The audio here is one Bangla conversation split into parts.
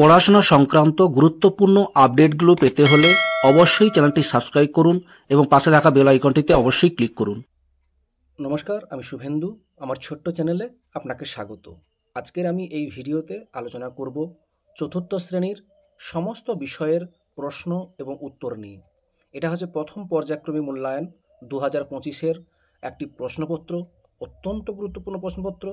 পড়াশোনা সংক্রান্ত গুরুত্বপূর্ণ আপডেটগুলো পেতে হলে অবশ্যই চ্যানেলটি সাবস্ক্রাইব করুন এবং পাশে থাকা বেল আইকনটিতে অবশ্যই ক্লিক করুন। নমস্কার, আমি শুভেন্দু। আমার ছোট্ট চ্যানেলে আপনাকে স্বাগত। আজকের আমি এই ভিডিওতে আলোচনা করব চতুর্থ শ্রেণীর সমস্ত বিষয়ের প্রশ্ন এবং উত্তর নিয়ে। এটা হচ্ছে প্রথম পর্যায়ক্রমিক মূল্যায়ন 2025-এর একটি প্রশ্নপত্র, অত্যন্ত গুরুত্বপূর্ণ প্রশ্নপত্র।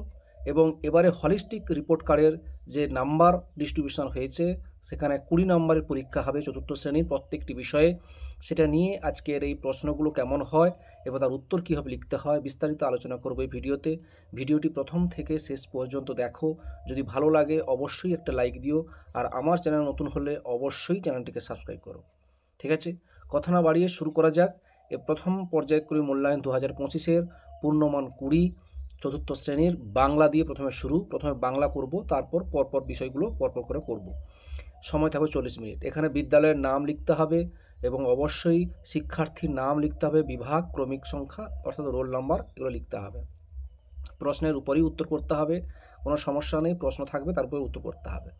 এবং এবারে হলিস্টিক রিপোর্ট কার্ডের যে নাম্বার ডিস্ট্রিবিউশন হয়েছে, সেখানে 20 নম্বরের পরীক্ষা হবে চতুর্থ শ্রেণীর প্রত্যেকটি বিষয়ে। সেটা নিয়ে আজকের এই প্রশ্নগুলো কেমন হয় এবং তার উত্তর কীভাবে লিখতে হয় বিস্তারিত আলোচনা করব এই ভিডিওতে। ভিডিওটি প্রথম থেকে শেষ পর্যন্ত দেখো। যদি ভালো লাগে অবশ্যই একটা লাইক দিও, আর আমার চ্যানেল নতুন হলে অবশ্যই চ্যানেলটিকে সাবস্ক্রাইব করো। ঠিক আছে, কথা না বাড়িয়ে শুরু করা যাক। এ প্রথম পর্যায়ক্রমিক মূল্যায়ন 2025-এর পূর্ণমান 20 চতুর্থ শ্রেণীর বাংলা দিয়ে প্রথমে বাংলা করব, তারপর পরপর বিষয়গুলো পরপর করে করব। সময় থাকবে 40 মিনিট। এখানে বিদ্যালয়ের নাম লিখতে হবে এবং অবশ্যই শিক্ষার্থীর নাম লিখতে হবে, বিভাগ, ক্রমিক সংখ্যা অর্থাৎ রোল নাম্বার এগুলো লিখতে হবে। প্রশ্নের উপরেই উত্তর করতে হবে, কোনো সমস্যা নেই। প্রশ্ন থাকবে, তারপরে উত্তর করতে হবে।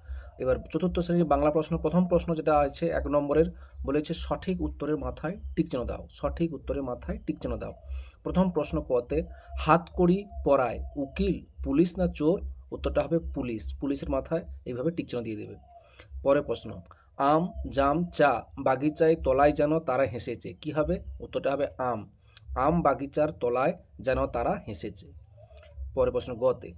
এবার চতুর্থ শ্রেণীর বাংলা প্রশ্ন, প্রথম প্রশ্ন যেটা আছে 1 নম্বরের, বলেছে সঠিক উত্তরের মাথায় টিকচিহ্ন দাও। সঠিক উত্তরের মাথায় টিকচিহ্ন দাও। প্রথম প্রশ্ন কতে হাতকড়ি পরায় উকিল, পুলিশ না চোর? উত্তরটা হবে পুলিশ। পুলিশের মাথায় এইভাবে টিকচিহ্ন দিয়ে দেবে। পরের প্রশ্ন আম, জাম, চা বাগিচায় তলায় যেন তারা হেসেছে, কি হবে? উত্তরটা হবে আম। আম বাগিচার তলায় যেন তারা হেসেছে। পরের প্রশ্ন গতে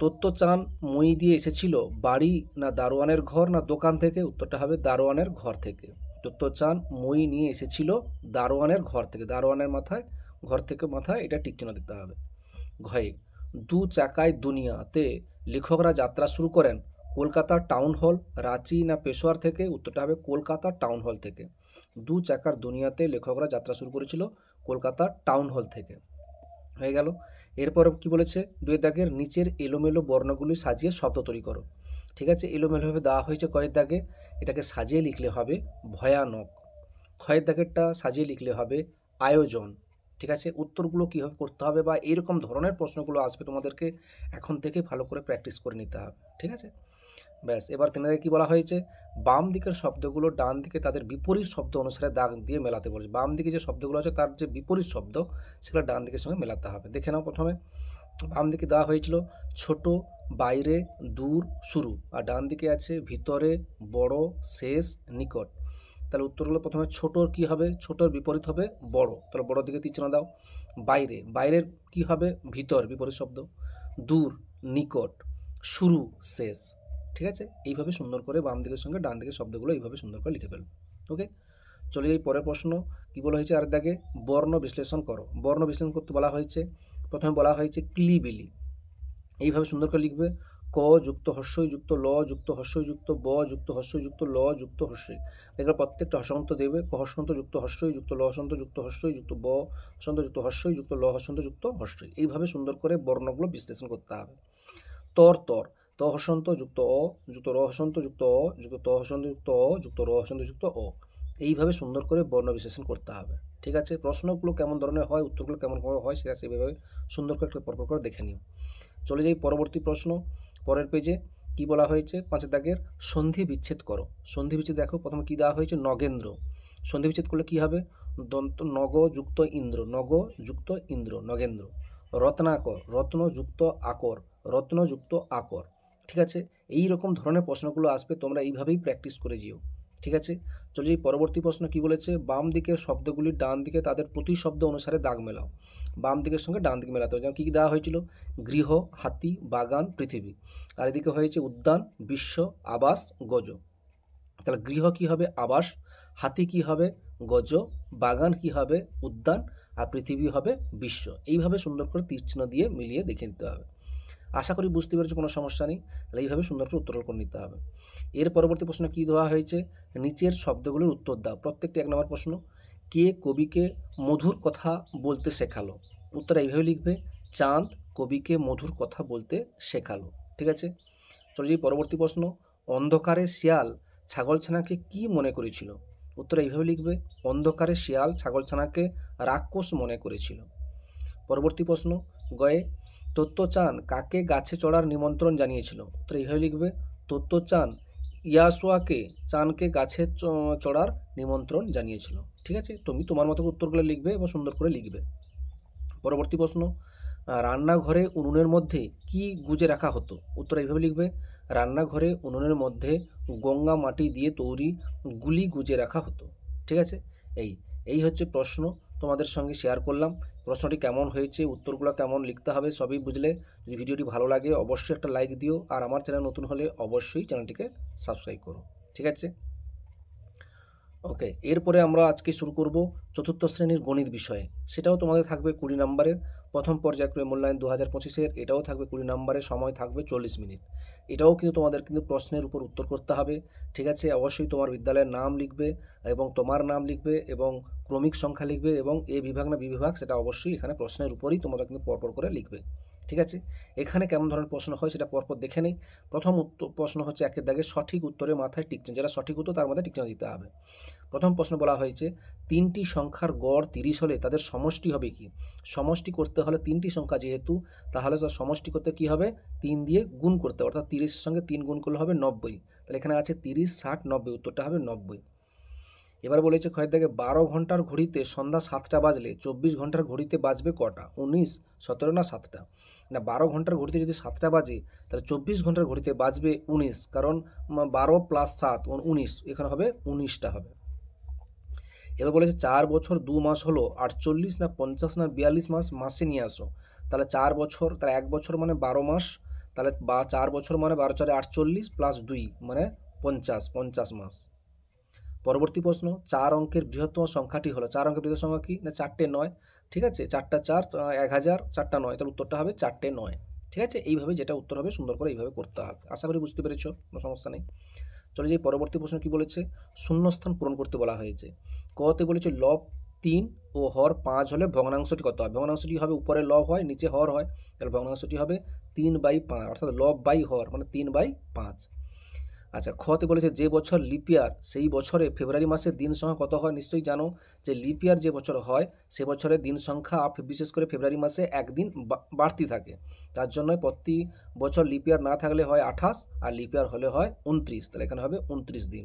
তত্ত্ব চান মই দিয়ে এসেছিল বাড়ি না দারোয়ানের ঘর না দোকান থেকে? উত্তরটা হবে দারোয়ানের ঘর থেকে। তত্ত্ব চান মই নিয়ে এসেছিল দারোয়ানের ঘর থেকে। দারোয়ানের মাথায়, ঘর থেকে মাথায় এটা টিকচিহ্ন দিতে হবে। ঘয়ে দু চাকায় দুনিয়াতে লেখকরা যাত্রা শুরু করেন কলকাতার টাউন হল, রাঁচি না পেশোয়ার থেকে? উত্তরটা হবে কলকাতার টাউন হল থেকে। দু চাকার দুনিয়াতে লেখকরা যাত্রা শুরু করেছিল কলকাতার টাউন হল থেকে। হয়ে গেল। এরপর কি বলেছে, 2 দাগের নিচের এলোমেলো বর্ণগুলি সাজিয়ে শব্দ তৈরি করো। ঠিক আছে, এলোমেলোভাবে দেওয়া হয়েছে কয়ের দাগে, এটাকে সাজিয়ে লিখলে হবে ভয়ানক। ক্ষয়ের দাগেরটা সাজিয়ে লিখলে হবে আয়োজন। ঠিক আছে, উত্তরগুলো কীভাবে করতে হবে বা এইরকম ধরনের প্রশ্নগুলো আসবে, তোমাদেরকে এখন থেকে ভালো করে প্র্যাকটিস করে নিতে হবে। ঠিক আছে, ব্যাস। এবার 3 দাগে কী বলা হয়েছে, বাম দিকের শব্দগুলো ডান দিকে তাদের বিপরীত শব্দ অনুসারে দাগ দিয়ে মেলাতে বলেছে। বাম দিকে যে শব্দগুলো আছে তার যে বিপরীত শব্দ সেগুলো ডান দিকের সঙ্গে মেলাতে হবে। দেখে নাও। প্রথমে বাম দিকে দেওয়া হয়েছিল ছোট, বাইরে, দূর, শুরু, আর ডান দিকে আছে ভিতরে, বড়, শেষ, নিকট। তাহলে উত্তরগুলো প্রথমে ছোটোর কী হবে, ছোটোর বিপরীত হবে বড়, তাহলে বড় দিকে তীর চিহ্ন দাও। বাইরে, বাইরের কী হবে, ভিতর, বিপরীত শব্দ। দূর, নিকট, শুরু, শেষ। ঠিক আছে, এইভাবে সুন্দর করে বাম দিকের সঙ্গে ডান দিকের শব্দগুলো এইভাবে সুন্দর করে লিখে ফেলবে। ওকে, চলে এই পরের প্রশ্ন। কী বলা হয়েছে, আর দাগে বর্ণ বিশ্লেষণ করো। বর্ণ বিশ্লেষণ করতে বলা হয়েছে। প্রথমে বলা হয়েছে কিলিবিলি, এইভাবে সুন্দর করে লিখবে। ক যুক্ত হস্যই যুক্ত ল যুক্ত হস্যই যুক্ত ব যুক্ত হস্যই যুক্ত ল যুক্ত হস্যই। এগুলো প্রত্যেকটা হসন্ত দেবে। ক হসন্ত যুক্ত হস্যই যুক্ত ল হসন্ত যুক্ত হস্যই যুক্ত ব হসন্ত যুক্ত হস্যই যুক্ত ল হসন্ত যুক্ত হস্যই। এইভাবে সুন্দর করে বর্ণগুলো বিশ্লেষণ করতে হবে। তর তর, ত হসন্ত যুক্ত অ যুক্ত র হসন্ত যুক্ত অ যুক্ত ত হসন্ত যুক্ত অ যুক্ত র হসন্ত যুক্ত অ। এইভাবে সুন্দর করে বর্ণ বিশ্লেষণ করতে হবে। ঠিক আছে, প্রশ্নগুলো কেমন ধরনের হয়, উত্তরগুলো কেমন হয় সেটা সেইভাবে সুন্দর করে একটা পরপর করে দেখে নিও। চলে যাই পরবর্তী প্রশ্ন। পরের পেজে কি বলা হয়েছে, 5 দাগের সন্ধি বিচ্ছেদ করো। সন্ধি বিচ্ছেদ দেখো, প্রথমে কি দেওয়া হয়েছে, নগেন্দ্র। সন্ধি বিচ্ছেদ করলে কি হবে, দন্ত নগ যুক্ত ইন্দ্র, নগ যুক্ত ইন্দ্র, নগেন্দ্র। রত্নাকর, রত্ন যুক্ত আকর, রত্ন যুক্ত আকর। ঠিক আছে, এই রকম ধরনের প্রশ্নগুলো আসবে, তোমরা এইভাবেই প্র্যাকটিস করে যেও। ঠিক আছে, চলে যাই পরবর্তী প্রশ্ন। কি বলেছে, বাম দিকের শব্দগুলি ডান দিকে তাদের প্রতিশব্দ অনুসারে দাগ মেলাও। বাম দিকের সঙ্গে ডান দিকে মেলাতে হবে। যেমন কী কী দেওয়া হয়েছিল, গৃহ, হাতি, বাগান, পৃথিবী। আর এদিকে হয়েছে উদ্যান, বিশ্ব, আবাস, গজ। তাহলে গৃহ কী হবে, আবাস, হাতি কী হবে, গজ, বাগান কী হবে, উদ্যান, আর পৃথিবী হবে বিশ্ব। এইভাবে সুন্দর করে তীর চিহ্ন দিয়ে মিলিয়ে দেখে নিতে হবে। আশা করি বুঝতে পেরেছো, কোনো সমস্যা নেই। তাহলে এইভাবে সুন্দর করে উত্তর করে নিতে হবে। এর পরবর্তী প্রশ্ন কী দেওয়া হয়েছে, নিচের শব্দগুলোর উত্তর দাও। প্রত্যেকটি 1 নম্বর প্রশ্ন। কে কবিকে মধুর কথা বলতে শেখালো? উত্তর এইভাবে লিখবে, চাঁদ কবিকে মধুর কথা বলতে শেখালো। ঠিক আছে, চলে যাই পরবর্তী প্রশ্ন। অন্ধকারে শিয়াল ছাগলছানাকে কি মনে করেছিল? উত্তর এইভাবে লিখবে, অন্ধকারে শিয়াল ছাগলছানাকে রাক্ষস মনে করেছিল। পরবর্তী প্রশ্ন গয়ে তত্ত্বচান কাকে গাছে চড়ার নিমন্ত্রণ জানিয়েছিল? উত্তর এইভাবে লিখবে, তত্ত্বচান ইয়াসোয়াকে চানকে গাছে চড়ার নিমন্ত্রণ জানিয়েছিল? ঠিক আছে, তুমি তোমার মতো উত্তরগুলো লিখবে এবং সুন্দর করে লিখবে। পরবর্তী প্রশ্ন, রান্নাঘরে উনুনের মধ্যে কি গুজে রাখা হতো? উত্তর এইভাবে লিখবে, রান্নাঘরে উনুনের মধ্যে গঙ্গা মাটি দিয়ে তৈরি গুলি গুজে রাখা হতো। ঠিক আছে, এই এই হচ্ছে প্রশ্ন, তোমাদের সঙ্গে শেয়ার করলাম। প্রশ্নটি কেমন হয়েছে, উত্তরগুলো কেমন লিখতে হবে সবই বুঝলে। যদি ভিডিওটি ভালো লাগে অবশ্যই একটা লাইক দিও, আর আমার চ্যানেল নতুন হলে অবশ্যই চ্যানেলটিকে সাবস্ক্রাইব করো। ঠিক আছে, ওকে। এরপরে আমরা আজকে শুরু করব চতুর্থ শ্রেণীর গণিত বিষয়ে। সেটাও তোমাদের থাকবে 20 নম্বরের, প্রথম পর্যায়ক্রমে মূল্যায়ন 2025-এর। এটাও থাকবে 20 নম্বরের, সময় থাকবে 40 মিনিট। এটাও কিন্তু তোমাদের কিন্তু প্রশ্নের উপর উত্তর করতে হবে। ঠিক আছে, অবশ্যই তোমার বিদ্যালয়ের নাম লিখবে এবং তোমার নাম লিখবে এবং ক্রমিক সংখ্যা লিখবে এবং এ বিভাগ না বি বিভাগ সেটা অবশ্যই এখানে প্রশ্নের উপরই তোমরা কিন্তু পরপর করে লিখবে। ঠিক আছে, এখানে কেমন ধরনের প্রশ্ন হয় সেটা পরপর দেখে নেই। প্রথম প্রশ্ন হচ্ছে একের দাগে সঠিক উত্তরের মাথায় টিকচিহ্ন, যেটা সঠিক উত্তর তার মধ্যে টিকচিহ্ন দিতে হবে। প্রথম প্রশ্ন বলা হয়েছে, তিনটি সংখ্যার গড় 30 হলে তাদের সমষ্টি হবে কি? সমষ্টি করতে হলে তিনটি সংখ্যা যেহেতু, তাহলে তার সমষ্টি করতে কি হবে? 3 দিয়ে গুণ করতে হবে, অর্থাৎ 30-এর সঙ্গে 3 গুণ করলে হবে 90। তাহলে এখানে আছে 30, 60, 90, উত্তরটা হবে 90। এবার বলেছে ক্ষয়ের দাগে 12 ঘন্টার ঘড়িতে সন্ধ্যা 7টা বাজলে 24 ঘন্টার ঘড়িতে বাজবে কটা? 19, 17 না 7টা? না, 12 ঘন্টার ঘড়িতে যদি 7টা বাজে তাহলে 24 ঘন্টার ঘড়িতে বাজবে 19, কারণ 12 + 7 19, এখানে হবে 19টা হবে। এবার বলেছে 4 বছর 2 মাস হলো 48 না 50 না 42 মাস, মাসে নিয়ে আসো। তাহলে 4 বছর, তাহলে 1 বছর মানে 12 মাস, তাহলে 4 বছর মানে 12 4 48 প্লাস 2 মানে 50 মাস। পরবর্তী প্রশ্ন, 4 অঙ্কের বৃহত্তম সংখ্যাটি হলো, 4 অঙ্কের বৃহত্তম সংখ্যা কি? না 4টে 9। ঠিক আছে, 4টা 4 1000, 4টা 9, তাহলে উত্তরটা হবে 4টে 9। ঠিক আছে, এইভাবে যেটা উত্তর হবে সুন্দর করে এইভাবে করতে হবে। আশা করি বুঝতে পেরেছো, কোনো সমস্যা নেই। চলে যাই পরবর্তী প্রশ্ন, কি বলেছে? শূন্যস্থান পূরণ করতে বলা হয়েছে। কতে বলেছে লব 3 ও হর 5 হলে ভগ্নাংশটি কত হয়? ভগ্নাংশটি হবে উপরে লব হয় নিচে হর হয়, তাহলে ভগ্নাংশটি হবে 3/5, অর্থাৎ লব বাই হর মানে 3/5। আচ্ছা, খতে বলেছে যে বছর লিপিয়ার সেই বছরে ফেব্রুয়ারি মাসের দিন সংখ্যা কত হয়? নিশ্চয়ই জানো যে লিপিয়ার যে বছর হয় সে বছরে দিন সংখ্যা বিশেষ করে ফেব্রুয়ারি মাসে একদিন বাড়তি থাকে। তার জন্য প্রতি বছর লিপিয়ার না থাকলে হয় 28 আর লিপিয়ার হলে হয় 29, তাহলে এখানে হবে 29 দিন।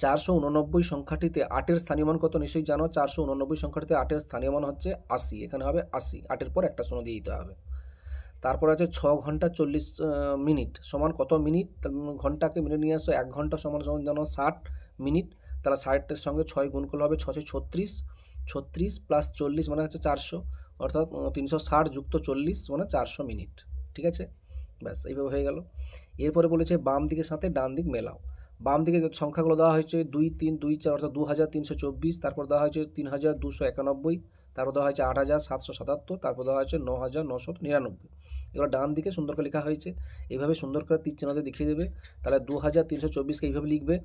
489 সংখ্যাটিতে 8-এর স্থানীয় মান কত? নিশ্চয়ই জানো 489 সংখ্যাটিতে 8-এর স্থানীয় মান হচ্ছে 80, এখানে হবে 80, 8-এর পর একটা শূন্য দিয়ে দিতে হবে। তারপর আছে 6 ঘন্টা 40 মিনিট সমান কত মিনিট? ঘন্টাকে মিনিট নিয়ে আসো, 1 ঘন্টা সমান সমান জানো 60 মিনিট, তাহলে 60-এর সঙ্গে 6 গুণ করলে হবে 6 36, 36 প্লাস 40 মানে হচ্ছে 400, অর্থাৎ 360 যুক্ত 40 মানে 400 মিনিট। ঠিক আছে, ব্যাস এইভাবে হয়ে গেল। এরপরে বলেছে বাম দিকের সাথে ডান দিক মেলাও। বাম দিকে যে সংখ্যাগুলো দেওয়া হয়েছে 2 3 2 4, অর্থাৎ 2324, তারপর দেওয়া হয়েছে 3291, তারপর দেওয়া হয়েছে 8777, তারপর দেওয়া হয়েছে 9999। এবার ডান দিকে সুন্দর করে লেখা হয়েছে, এইভাবে সুন্দর করে তীর চিহ্ন দিয়ে দেখিয়ে দেবে। তাহলে 2324কে এইভাবে লিখবে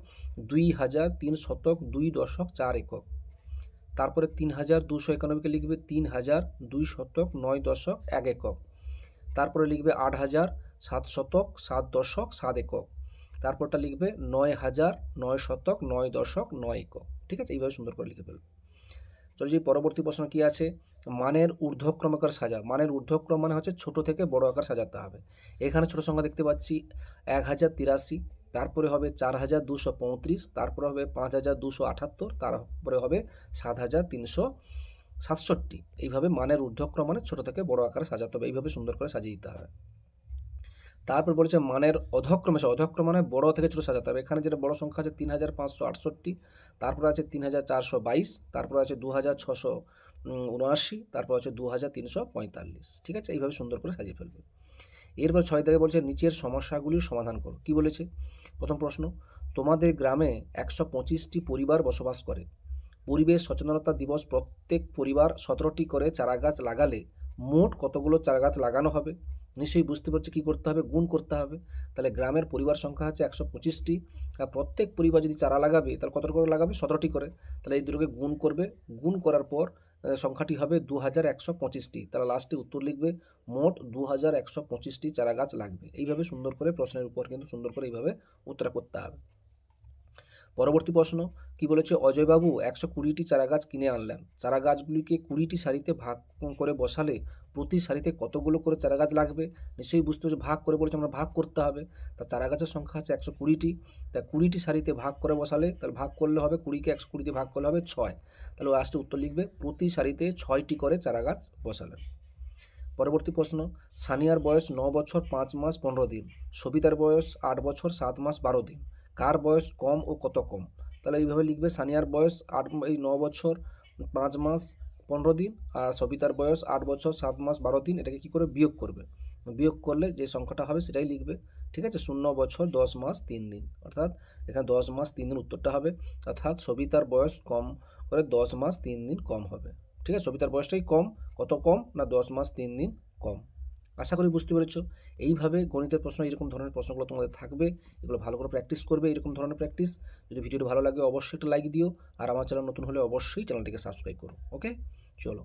2003.2.4 একক। তারপরে 3291কে লিখবে 3002.9.1 একক। তারপরে লিখবে 8700.7.7 একক। তারপরটা লিখবে 9009.9.9 একক। ঠিক আছে, এইভাবে সুন্দর করে লিখে ফেলবে। চলো যে পরবর্তী প্রশ্ন কি আছে, মানের ঊর্ধ্বক্রম আকার সাজা। মানের ঊর্ধ্বক্রম মানে হচ্ছে ছোট থেকে বড় আকার সাজাতে হবে। এখানে ছোট সংখ্যা দেখতে পাচ্ছি 1083, তারপরে হবে 4235, তারপরে হবে 5278, তারপরে হবে 7367। এইভাবে মানের ঊর্ধ্বক্রম মানে ছোট থেকে বড় আকারে সাজাতে হবে, এইভাবে সুন্দর করে সাজিয়ে দিতে হবে। তারপর বলেছে মানের অধক্রমে, অধক্রম মানে বড় থেকে ছোট সাজাতে হবে। এখানে যেটা বড় সংখ্যা আছে 3568, তারপর আছে 3422, তারপর আছে 2679, তারপর আছে 2345। ঠিক আছে, এইভাবে সুন্দর করে সাজিয়ে ফেলবে। এরপর 6 থেকে বলছে নিচের সমস্যাগুলির সমাধান করো। কি বলেছে? প্রথম প্রশ্ন, তোমাদের গ্রামে 125টি পরিবার বসবাস করে। পরিবেশ সচেতনতা দিবস প্রত্যেক পরিবার 17টি করে চারা গাছ লাগালে মোট কতগুলো চারা গাছ লাগানো হবে? নিশ্চয়ই বুঝতে পারছি কী করতে হবে, গুণ করতে হবে। তাহলে গ্রামের পরিবার সংখ্যা হচ্ছে 125টি, আর প্রত্যেক পরিবার যদি চারা লাগাবে তাহলে কত করে লাগাবে? 17টি করে। তাহলে এই দুটোকে গুণ করবে, গুণ করার পর সংখ্যাটি হবে 2125টি। তাহলে লাস্টে উত্তর লিখবে মোট 2125টি চারা গাছ লাগবে। এইভাবে সুন্দর করে প্রশ্নের উপর কিন্তু সুন্দর করে এইভাবে উত্তর করতে হবে। পরবর্তী প্রশ্ন কি বলেছে, অজয়বাবু 120টি চারা গাছ কিনে আনলেন, চারা গাছগুলিকে 20টি সারিতে ভাগ করে বসালে প্রতি সারিতে কতগুলো করে চারা গাছ লাগবে? নিশ্চয়ই বুঝতে পারছি, ভাগ করে বলেছে, আমরা ভাগ করতে হবে। তা চারা গাছের সংখ্যা আছে 120টি, তা 20টি সারিতে ভাগ করে বসালে তাহলে ভাগ করলে হবে 20কে 120 ভাগ করলে হবে 6, তাহলে লাস্টে উত্তর লিখবে প্রতি সারিতে 6টি করে চারা গাছ বসালেন। পরবর্তী প্রশ্ন, সানিয়ার বয়স 9 বছর 5 মাস 15 দিন, সবিতার বয়স 8 বছর 7 মাস 12 দিন, কার বয়স কম ও কত কম? তাহলে এইভাবে লিখবে, সানিয়ার বয়স 9 বছর 5 মাস 15 দিন, আর সবিতার বয়স 8 বছর 7 মাস 12 দিন। এটাকে কী করে বিয়োগ করবে? বিয়োগ করলে যে সংখ্যাটা হবে সেটাই লিখবে, ঠিক আছে। 0 বছর 10 মাস 3 দিন, অর্থাৎ এখানে 10 মাস 3 দিন উত্তরটা হবে, অর্থাৎ সবিতার বয়স কম করে 10 মাস 3 দিন কম হবে, ঠিক আছে। সবিতার বয়সটাই কম, কত কম না 10 মাস 3 দিন কম। আশা করি বুঝতে পেরেছো। এইভাবে গণিতের প্রশ্ন, এরকম ধরনের প্রশ্নগুলো তোমাদের থাকবে, এগুলো ভালো করে প্র্যাকটিস করবে, এরকম ধরনের প্র্যাকটিস। যদি ভিডিওটি ভালো লাগে অবশ্যই একটা লাইক দিও, আর আমার চ্যানেল নতুন হলে অবশ্যই চ্যানেলটিকে সাবস্ক্রাইব করো। ওকে, চলো।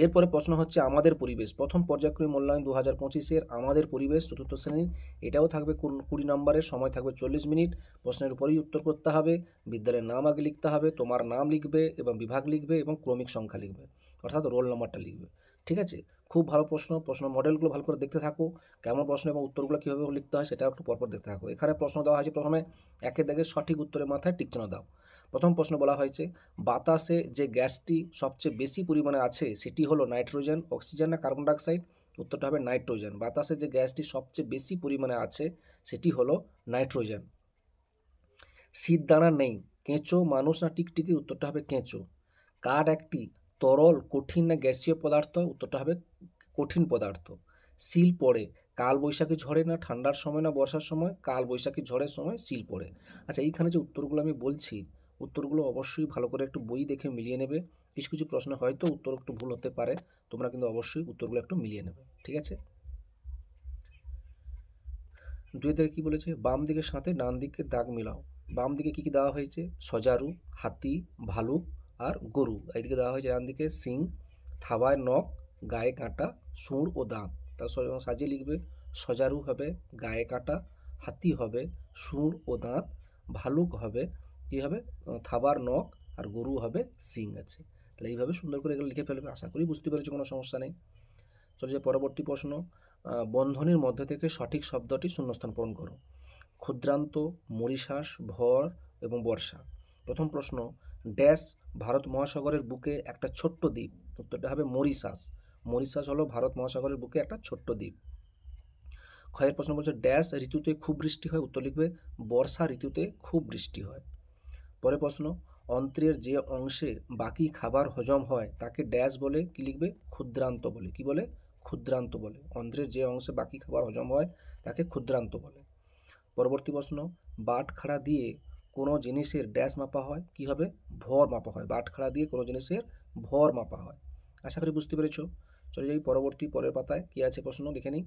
এরপরে প্রশ্ন হচ্ছে আমাদের পরিবেশ, প্রথম পর্যায়ক্রমিক মূল্যায়ন 2025-এর আমাদের পরিবেশ চতুর্থ শ্রেণীর। এটাও থাকবে 20 নম্বরের, সময় থাকবে 40 মিনিট। প্রশ্নের উপরেই উত্তর করতে হবে, বিদ্যালয়ের নাম আগে লিখতে হবে, তোমার নাম লিখবে এবং বিভাগ লিখবে এবং ক্রমিক সংখ্যা লিখবে, অর্থাৎ রোল নাম্বারটা লিখবে, ঠিক আছে। খুব ভালো প্রশ্ন, প্রশ্ন মডেলগুলো ভালো করে দেখতে থাকো, কেমন প্রশ্ন এবং উত্তরগুলো কীভাবে লিখতে হয় সেটা একটু পরপর দেখতে থাকো। এখানে প্রশ্ন দেওয়া হয়েছে, প্রথমে একের দাগে সঠিক উত্তরের মাথায় টিক চিহ্ন দাও। প্রথম প্রশ্ন বলা হয়েছে, বাতাসে যে গ্যাসটি সবচেয়ে বেশি পরিমাণে আছে সেটি হলো নাইট্রোজেন, অক্সিজেন না কার্বন ডাইঅক্সাইড? উত্তরটা হবে নাইট্রোজেন। বাতাসে যে গ্যাসটি সবচেয়ে বেশি পরিমাণে আছে সেটি হলো নাইট্রোজেন। শীতদানা নেই, কেঁচো, মানুষ না টিকটিকি? উত্তরটা হবে কেঁচো। কাঠ একটি তরল, কঠিন না গ্যাসীয় পদার্থ? উত্তরটা হবে কঠিন পদার্থ। শিল পড়ে কাল বৈশাখী ঝড়ে না ঠান্ডার সময় না বর্ষার সময়? কাল বৈশাখী ঝড়ের সময় শিল পড়ে। আচ্ছা, এইখানে যে উত্তরগুলো আমি বলছি, উত্তরগুলো অবশ্যই ভালো করে একটু বই দেখে মিলিয়ে নেবে। কিছু কিছু প্রশ্ন হয়তো উত্তর একটু ভুল হতে পারে, তোমরা কিন্তু অবশ্যই উত্তরগুলো একটু মিলিয়ে নেবে, ঠিক আছে। 2 থেকে কী বলেছে, বাম দিকের সাথে ডান দিকে দাগ মিলাও। বাম দিকে কী কী দেওয়া হয়েছে? সজারু, হাতি, ভালুক আর গরু। এইদিকে দেওয়া হয়েছে ডান দিকে সিং, থাবায় নখ, গায়ে কাঁটা, সুঁড় ও দাঁত। তার সাজিয়ে লিখবে, সজারু হবে গায়ে কাঁটা, হাতি হবে সুঁড় ও দাঁত, ভালুক হবে কী হবে থাবার নখ, আর গরু হবে সিং আছে। তাহলে এইভাবে সুন্দর করে এগুলো লিখে ফেলবে। আশা করি বুঝতে পেরেছো, কোনো সমস্যা নেই। চলে যে পরবর্তী প্রশ্ন, বন্ধনীর মধ্যে থেকে সঠিক শব্দটি শূন্যস্থান পূরণ করো। ক্ষুদ্রান্ত, মরিশাস, ভর এবং বর্ষা। প্রথম প্রশ্ন, ড্যাশ ভারত মহাসাগরের বুকে একটা ছোট্ট দ্বীপ? উত্তরটা হবে মরিশাস। মরিশাস হলো ভারত মহাসাগরের বুকে একটা ছোট্ট দ্বীপ। ক্ষয়ের প্রশ্ন বলছে, ড্যাশ ঋতুতে খুব বৃষ্টি হয়? উত্তর লিখবে বর্ষা ঋতুতে খুব বৃষ্টি হয়। পরের প্রশ্ন, অন্ত্রের যে অংশে বাকি খাবার হজম হয় তাকে ড্যাশ বলে? কি লিখবে? ক্ষুদ্রান্ত বলে। কি বলে? ক্ষুদ্রান্ত বলে। অন্ত্রের যে অংশে বাকি খাবার হজম হয় তাকে ক্ষুদ্রান্ত বলে। পরবর্তী প্রশ্ন, বাটখারা দিয়ে কোনো জিনিসের ড্যাশ মাপা হয়? কি হবে? ভর মাপা হয়। বাটখারা দিয়ে কোনো জিনিসের ভর মাপা হয়। আশা করি বুঝতে পেরেছো। চলে যাই পরের পাতায় কি আছে প্রশ্ন দেখে নিই।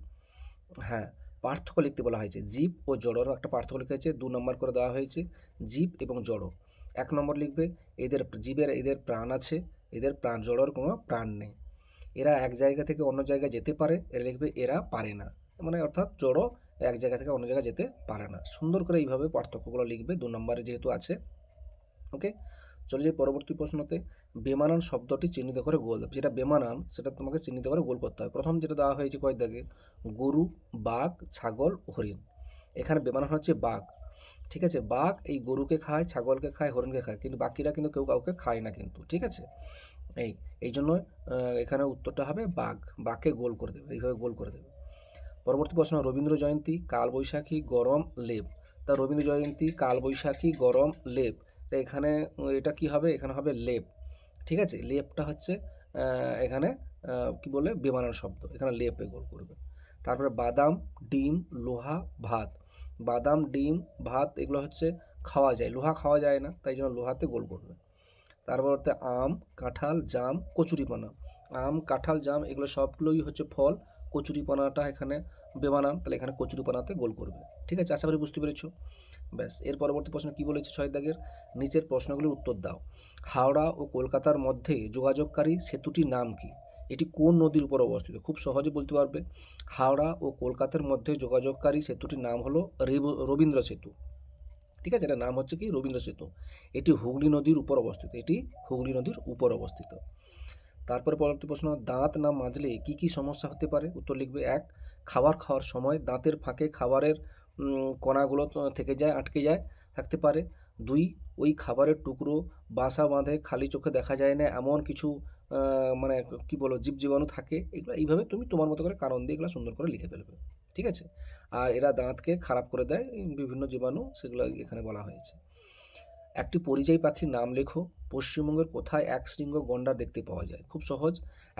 হ্যাঁ, পার্থক্য লিখতে বলা হয়েছে, জীব ও জড়রও একটা পার্থক্য লিখা হয়েছে, 2 নম্বর করে দেওয়া হয়েছে জীব এবং জড়। 1 নম্বর লিখবে, এদের প্রাণ আছে, এদের প্রাণ, জড়র কোনো প্রাণ নেই। এরা এক জায়গা থেকে অন্য জায়গায় যেতে পারে, এরা লিখবে এরা পারে না, মানে অর্থাৎ জড় এক জায়গা থেকে অন্য জায়গায় যেতে পারে না। সুন্দর করে এইভাবে পার্থক্যগুলো লিখবে 2 নম্বরে যেহেতু আছে। ওকে, চলে যাই পরবর্তী প্রশ্নতে। বেমানান শব্দটি চিহ্নিত করে গোল, যেটা বেমানান সেটা তোমাকে চিহ্নিত করে গোল করতে হবে। প্রথম যেটা দেওয়া হয়েছে কয় দাগে, গরু, বাঘ, ছাগল, হরিণ। এখানে বেমানান হচ্ছে বাঘ, ঠিক আছে। বাঘ এই গরুকে খায়, ছাগলকে খায়, হরিণকে খায়, কিন্তু বাকিরা কিন্তু কেউ কাউকে খায় না কিন্তু, ঠিক আছে। এই জন্য এখানে উত্তরটা হবে বাঘ। বাঘকে গোল করে দেবে, এইভাবে গোল করে দেবে। পরবর্তী প্রশ্ন, রবীন্দ্র জয়ন্তী, কালবৈশাখী, গরম, লেপ। তা রবীন্দ্র জয়ন্তী, কালবৈশাখী, গরম, লেপ। তা এখানে এটা কি হবে? এখানে হবে লেপ, ঠিক আছে। লেপটা হচ্ছে এখানে কি বলে বেমানান শব্দ, এখানে লেপে গোল করবে। তারপরে বাদাম, ডিম, লোহা, ভাত। বাদাম, ডিম, ভাত এগুলো হচ্ছে খাওয়া যায়, লোহা খাওয়া যায় না, তাই জন্য লোহাতে গোল করবে। তারপর হচ্ছে আম, কাঁঠাল, জাম, কচুরিপানা। আম, কাঁঠাল, জাম এগুলো সবগুলোই হচ্ছে ফল, কচুরিপানাটা এখানে বেমানান, তাহলে এখানে কচুরিপানাতে গোল করবে, ঠিক আছে। আশা করি বুঝতে পেরেছো। ব্যাস, এর পরবর্তী প্রশ্ন কি বলেছে 6 দাগের, নিচের প্রশ্নগুলির উত্তর দাও। হাওড়া ও কলকাতার মধ্যে যোগাযোগকারী সেতুটির নাম কি? এটি কোন নদীর উপর অবস্থিত? খুব সহজে বলতে পারবে। হাওড়া ও কলকাতার মধ্যে যোগাযোগকারী সেতুটির নাম হলো রবীন্দ্র সেতু। ঠিক আছে, এটার নাম হচ্ছে কি রবীন্দ্র সেতু। এটি হুগলি নদীর উপর অবস্থিত, এটি হুগলি নদীর উপর অবস্থিত। তারপরে পরবর্তী প্রশ্ন, দাঁত না মাজলে কি কি সমস্যা হতে পারে? উত্তর লিখবে। এক, খাবার খাওয়ার সময় দাঁতের ফাঁকে খাবারের কণাগুলো থেকে যায়, আটকে যায়, থাকতে পারে। দুই, ওই খাবারের টুকরো বাসা বাঁধে, খালি চোখে দেখা যায় না এমন কিছু মানে কি বলো জীবাণু থাকে। এগুলো এইভাবে তুমি তোমার মতো করে কারণ দিয়ে এগুলো সুন্দর করে লিখে ফেলবে। ঠিক আছে, আর এরা দাঁতকে খারাপ করে দেয়, বিভিন্ন জীবাণু, সেগুলো এখানে বলা হয়েছে। একটি পরিযায়ী পাখির নাম লেখো। পশ্চিমবঙ্গের কোথায় এক শৃঙ্গ গন্ডার দেখতে পাওয়া যায়? খুব সহজ,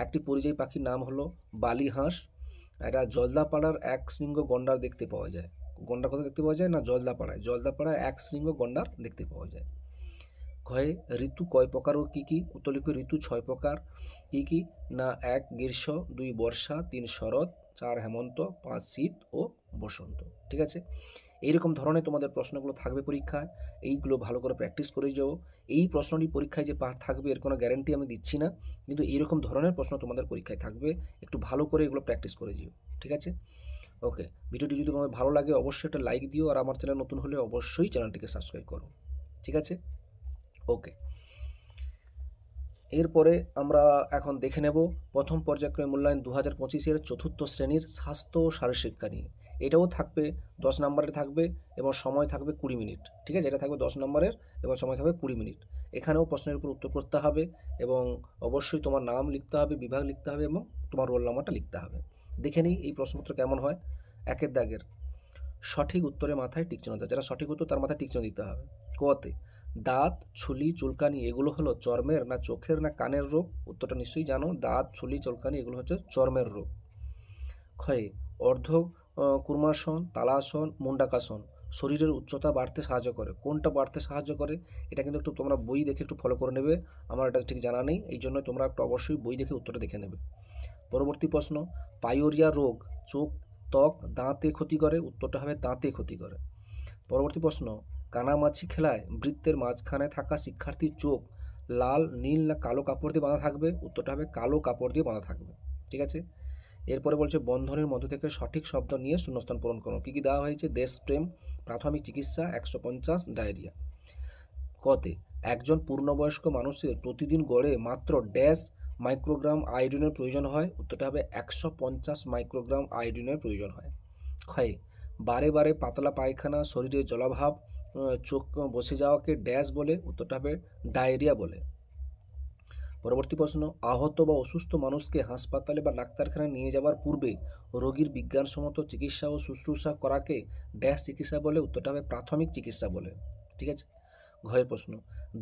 একটি পরিযায়ী পাখির নাম হলো বালি হাঁস। এটা জলদাপাড়ার এক শৃঙ্গ গন্ডার দেখতে পাওয়া যায়। গন্ডার কোথায় দেখতে পাওয়া যায়? না, জলদাপাড়ায়। জলদাপাড়ায় এক শৃঙ্গ গন্ডার দেখতে পাওয়া যায়। ঘয়ে ঋতু কয় প্রকার ও কী কী? উত্তর লিখবে। ঋতু 6 প্রকার। কী কী? না, 1 গ্রীষ্ম, 2 বর্ষা, 3 শরৎ, 4 হেমন্ত, 5 শীত ও বসন্ত। ঠিক আছে, এইরকম ধরনের তোমাদের প্রশ্নগুলো থাকবে পরীক্ষায়। এইগুলো ভালো করে প্র্যাকটিস করে যাও। এই প্রশ্নটি পরীক্ষায় যে থাকবে এর কোনো গ্যারান্টি আমি দিচ্ছি না, কিন্তু এইরকম ধরনের প্রশ্ন তোমাদের পরীক্ষায় থাকবে। একটু ভালো করে এগুলো প্র্যাকটিস করে যেও। ঠিক আছে, ওকে। ভিডিওটি যদি তোমাদের ভালো লাগে অবশ্যই একটা লাইক দিও, আর আমার চ্যানেল নতুন হলে অবশ্যই চ্যানেলটিকে সাবস্ক্রাইব করো। ঠিক আছে, ওকে। এরপরে আমরা এখন দেখে নেব প্রথম পর্যায়ক্রমে মূল্যায়ন 2025-এর চতুর্থ শ্রেণীর স্বাস্থ্য ও শারীরশিক্ষা নিয়ে। এটাও থাকবে 10 নম্বরের থাকবে এবং সময় থাকবে 20 মিনিট। ঠিক আছে, এটা থাকবে 10 নম্বরের এবং সময় থাকবে 20 মিনিট। এখানেও প্রশ্নের উপর উত্তর করতে হবে এবং অবশ্যই তোমার নাম লিখতে হবে, বিভাগ লিখতে হবে এবং তোমার রোল নাম্বারটা লিখতে হবে। দেখে নিই এই প্রশ্নপত্র কেমন হয়। একের দাগের সঠিক উত্তরে মাথায় টিক চিহ্ন দাও। যারা সঠিক উত্তর তার মাথায় টিক চিহ্ন দিতে হবে। কতে দাঁত, ছুলি, চুলকানি এগুলো হলো চর্মের না চোখের না কানের রোগ? উত্তরটা নিশ্চয়ই জানো, দাঁত, ছুলি, চুলকানি এগুলো হচ্ছে চর্মের রোগ। ক্ষয়ে অর্ধ কুর্মাসন, তালাসন, মুন্ডাকাসন শরীরের উচ্চতা বাড়তে সাহায্য করে। কোনটা বাড়তে সাহায্য করে? এটা কিন্তু একটু তোমরা বই দেখে একটু ফলো করে নেবে, আমার এটা ঠিক জানা নেই, এই জন্য তোমরা একটু অবশ্যই বই দেখে উত্তরটা দেখে নেবে। পরবর্তী প্রশ্ন, পাইওরিয়া রোগ চোখ, ত্বক, দাঁতে ক্ষতি করে? উত্তরটা হবে দাঁতে ক্ষতি করে। পরবর্তী প্রশ্ন, কানামাছি খেলায় বৃত্তের মাঝখানে থাকা শিক্ষার্থীর চোখ লাল, নীল না কালো কাপড় দিয়ে বাঁধা থাকবে? উত্তরটা হবে কালো কাপড় দিয়ে বাঁধা থাকবে। ঠিক আছে, এরপরে বলছে বন্ধনের মধ্য থেকে সঠিক শব্দ নিয়ে শূন্যস্থান পূরণ করো। কী কী দেওয়া হয়েছে? দেশপ্রেম, প্রাথমিক চিকিৎসা, 150, ডায়রিয়া। কতে একজন পূর্ণবয়স্ক মানুষের প্রতিদিন গড়ে মাত্র ড্যাশ মাইক্রোগ্রাম আয়োডিনের প্রয়োজন হয়? উত্তরটা হবে 150 মাইক্রোগ্রাম আয়োডিনের প্রয়োজন হয়। ক্ষয়ে বারে বারে পাতলা পায়খানা, শরীরে জলাভাব, চোখ বসে যাওয়াকে ড্যাশ বলে? উত্তরটা হবে ডায়রিয়া বলে। পরবর্তী প্রশ্ন, আহত বা অসুস্থ মানুষকে হাসপাতালে বা ডাক্তারখানায় নিয়ে যাওয়ার পূর্বে রোগীর বিজ্ঞানসম্মত চিকিৎসা ও শুশ্রূষা করাকে ড্যাশ চিকিৎসা বলে? উত্তরটা হবে প্রাথমিক চিকিৎসা বলে। ঠিক আছে, ঘয়ের প্রশ্ন,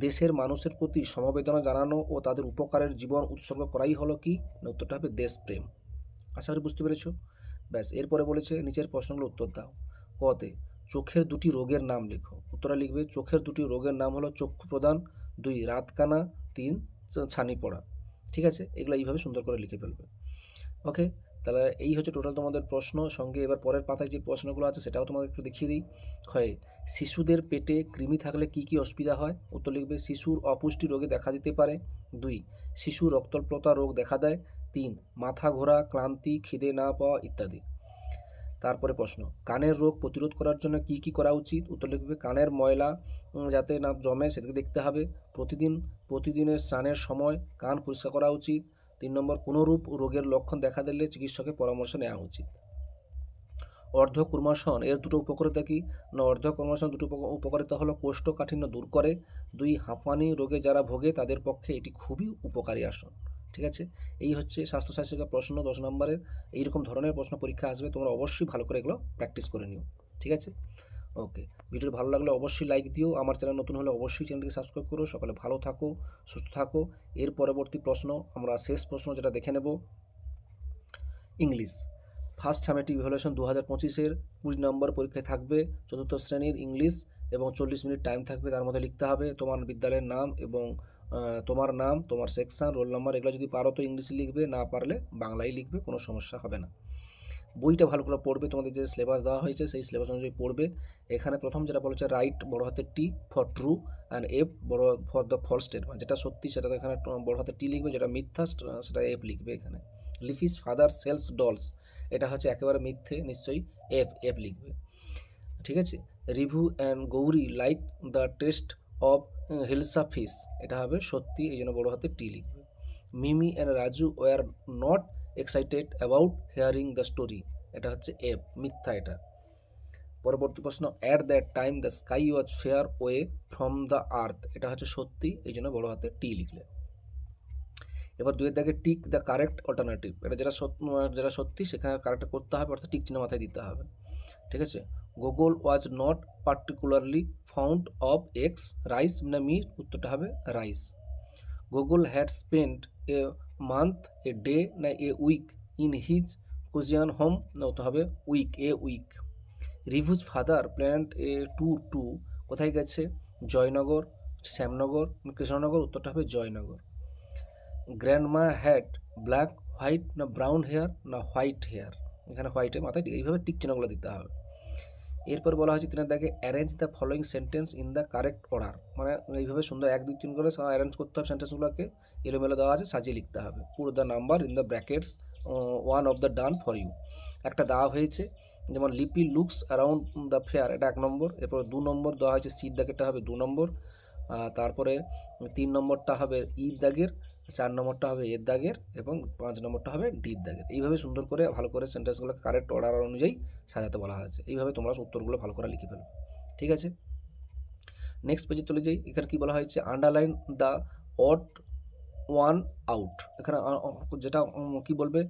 দেশের মানুষের প্রতি সমবেদনা জানানো ও তাদের উপকারের জীবন উৎসর্গ করাই হলো কি? উত্তরটা হবে দেশপ্রেম। আশা করি বুঝতে পেরেছো। ব্যাস, এরপরে বলেছে নিচের প্রশ্নগুলো উত্তর দাও। কতে চোখের দুটি রোগের নাম লেখো। উত্তরটা লিখবে। চোখের দুটি রোগের নাম হলো চক্ষু প্রদান, 2 রাতকানা, 3 ছানি পড়া। ঠিক আছে, এগুলো এইভাবে সুন্দর করে লিখে ফেলবে। ওকে, তাহলে এই হচ্ছে টোটাল তোমাদের প্রশ্ন। সঙ্গে এবার পরের পাতায় যে প্রশ্নগুলো আছে সেটাও তোমাদের একটু দেখিয়ে দিই। হয় শিশুদের পেটে কৃমি থাকলে কি কি অসুবিধা হয়? উত্তর লিখবে। শিশুর অপুষ্টি রোগে দেখা দিতে পারে। 2 শিশুর রক্তাল্পতা রোগ দেখা দেয়। 3 মাথা ঘোরা, ক্লান্তি, খিদে না পাওয়া ইত্যাদি। তারপরে প্রশ্ন, কানের রোগ প্রতিরোধ করার জন্য কি কি করা উচিত? উত্তর লিখবে। কানের ময়লা যাতে না জমে সেদিকে দেখতে হবে। প্রতিদিনের স্নানের সময় কান পরিষ্কার করা উচিত। 3 নম্বর, কোনরূপ রোগের লক্ষণ দেখা দিলে চিকিৎসকের পরামর্শ নেওয়া উচিত। অর্ধকুর্মাসন এর দুটো উপকারিতা কি? না, অর্ধকুর্মাসন দুটো উপকারিতা হলো কোষ্ঠকাঠিন্য দূর করে। 2 হাঁপানি রোগে যারা ভোগে তাদের পক্ষে এটি খুবই উপকারী আসন। ঠিক আছে, এই হচ্ছে স্বাস্থ্যশাস্ত্রিকা প্রশ্ন 10 নম্বরের। এইরকম ধরনের প্রশ্ন পরীক্ষা আসবে, তোমরা অবশ্যই ভালো করে এগুলো প্র্যাকটিস করে নিও। ঠিক আছে, ওকে। ভিডিওটি ভালো লাগলে অবশ্যই লাইক দিও, আমার চ্যানেল নতুন হলে অবশ্যই চ্যানেলটিকে সাবস্ক্রাইব করো। সকালে ভালো থাকো, সুস্থ থাকো। এর পরবর্তী প্রশ্ন, আমরা শেষ প্রশ্ন যেটা দেখে নেব, ইংলিশ। ফার্স্ট সামেটিভ ইভ্যালুয়েশন 2025-এর 20 নম্বর পরীক্ষায় থাকবে চতুর্থ শ্রেণীর ইংলিশ এবং 40 মিনিট টাইম থাকবে। তার মধ্যে লিখতে হবে তোমার বিদ্যালয়ের নাম এবং তোমার নাম, তোমার সেকশন, রোল নাম্বার। এগুলো যদি পারো তো ইংলিশে লিখবে, না পারলে বাংলায় লিখবে, কোনো সমস্যা হবে না। বইটা ভালো করে পড়বে, তোমাদের যে সিলেবাস দেওয়া হয়েছে সেই সিলেবাস অনুযায়ী পড়বে। এখানে প্রথম যেটা বলেছে রাইট বড় হাতের T for true and F বড় ফর দ্য ফলস স্টেটমেন্ট। যেটা সত্যি সেটা এখানে বড় হাতের টি লিখবে, যেটা মিথ্যা সেটা এফ লিখবে। এখানে লিফিস ফাদার সেলস ডলস, এটা হচ্ছে একেবারে মিথ্যে, নিশ্চয়ই এফ লিখবে। ঠিক আছে। Rivu and Gauri like the taste of hilsa fish, এটা হবে সত্যি, এই জন্য বড় হাতে টি লিখবে। Mimi and Raju were not excited about hearing the story, এটা হচ্ছে এফ, মিথ্যা এটা। পরবর্তী প্রশ্ন, at that time the sky was fair way from the earth, এটা হচ্ছে সত্যি, এই জন্য বড় হাতে টি লিখলে। এবার দুয়ের দাগে টিক দ্য কারেক্ট অল্টারনেটিভ, এটা যেটা সত্যি সেখানে কারেক্ট করতে হবে, অর্থাৎ টিক চিহ্ন মাথায় দিতে হবে। ঠিক আছে। Google was not particularly found of X rice না মিট, উত্তরটা হবে rice. Google had spend a month, a day না a week in his cousin home, না উত্তর হবে week, a week. Rivu's father planned a tour to, কোথায় গেছে? জয়নগর, শ্যামনগর, কৃষ্ণনগর, উত্তরটা হবে Joynagar. Grandma had black, white না ব্রাউন হেয়ার না হোয়াইট হেয়ার, এখানে হোয়াইটের মাথায় এইভাবে টিক চিহ্নগুলো দিতে হবে। এরপর বলা হয়েছে তিনের দাগে arrange the following sentence in the correct order, মানে এইভাবে সুন্দর 1 2 3 করে অ্যারেঞ্জ করতে হবে, সেন্টেন্সগুলোকে এলোমেলো দেওয়া আছে, সাজিয়ে লিখতে হবে। Put the number in the brackets one of the done for you, একটা দেওয়া হয়েছে, যেমন লিপি লুকস অ্যারাউন্ড দ্য ফেয়ার, এটা 1 নম্বর। এরপর 2 নম্বর দেওয়া হয়েছে সির দাগেরটা হবে 2 নম্বর, তারপরে 3 নম্বরটা হবে ইর দাগের, 4 নম্বরটা হবে এর দাগের, এবং 5 নম্বরটা হবে ডির দাগের। এইভাবে সুন্দর করে ভালো করে সেন্টেন্সগুলো কারেক্ট অর্ডার অনুযায়ী সাজাতে বলা হয়েছে। এইভাবে তোমরা উত্তরগুলো ভালো করে লিখে ফেলো, ঠিক আছে। নেক্সট পেজে চলে যাই। এখানে কি বলা হয়েছে, underline the odd one out, এখানে যেটা কি বলবে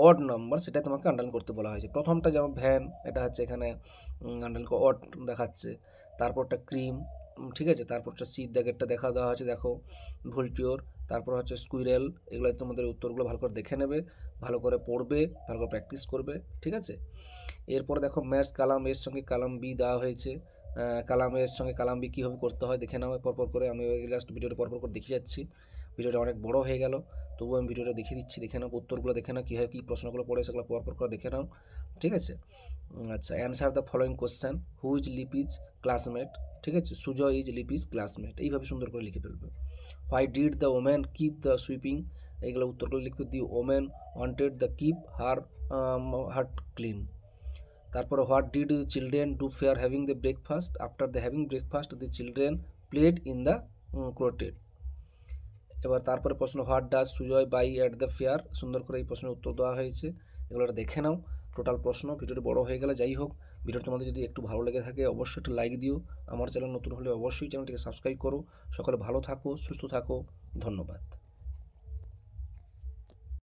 অড নাম্বার, সেটা তোমাকে আন্ডারলাইন করতে বলা হয়েছে। প্রথমটা যেমন ভ্যান, এটা হচ্ছে এখানে আন্ডারলাইন অড দেখাচ্ছে। তারপরটা ক্রিম, ঠিক আছে। তারপরটা সিট দাগেরটা দেখা দেওয়া হয়েছে, দেখো ভোল্টিওর। তারপর হচ্ছে স্কুইরেল, এগুলো তোমাদের উত্তরগুলো ভালো করে দেখে নেবে, ভালো করে পড়বে, ভালো করে প্র্যাকটিস করবে, ঠিক আছে। এরপর দেখো ম্যাচ কালাম এর সঙ্গে কালাম বি দেওয়া হয়েছে, কালামের সঙ্গে কালাম বি কীভাবে করতে হয় দেখে নাও পরপর করে। আমি জাস্ট ভিডিওটা পরপর করে দেখিয়ে যাচ্ছি, ভিডিওটা অনেক বড় হয়ে গেল, তবুও আমি ভিডিওটা দেখিয়ে দিচ্ছি, দেখে নাও উত্তরগুলো, দেখে নাও কীভাবে কী প্রশ্নগুলো পড়ে সেগুলো পরপর করে দেখে নাও, ঠিক আছে। আচ্ছা, answer the following question, who is Lipi's classmate, ঠিক আছে, সুজয় ইজ লিপিজ ক্লাসমেট, এইভাবে সুন্দর করে লিখে ফেলবে। Why did the woman keep the sweeping, এইগুলো উত্তরগুলো লিখবে। The woman wanted the keep her heart clean. তারপরে what did children do fair having the breakfast, after the having breakfast the children played in the courtyard. এবার তারপরে প্রশ্ন, what does Sujoy buy at the fair, সুন্দর করে এই প্রশ্নের উত্তর দেওয়া হয়েছে, এগুলো দেখে নাও। টোটাল প্রশ্ন, ভিডিওটি বড় হয়ে গেলে যাই হোক, ভিডিওটি তোমাদের যদি একটু ভালো লেগে থাকে অবশ্যই একটা লাইক দিও, আমার চ্যানেল নতুন হলে অবশ্যই চ্যানেলটিকে সাবস্ক্রাইব করো। সকলে ভালো থাকো, সুস্থ থাকো, ধন্যবাদ।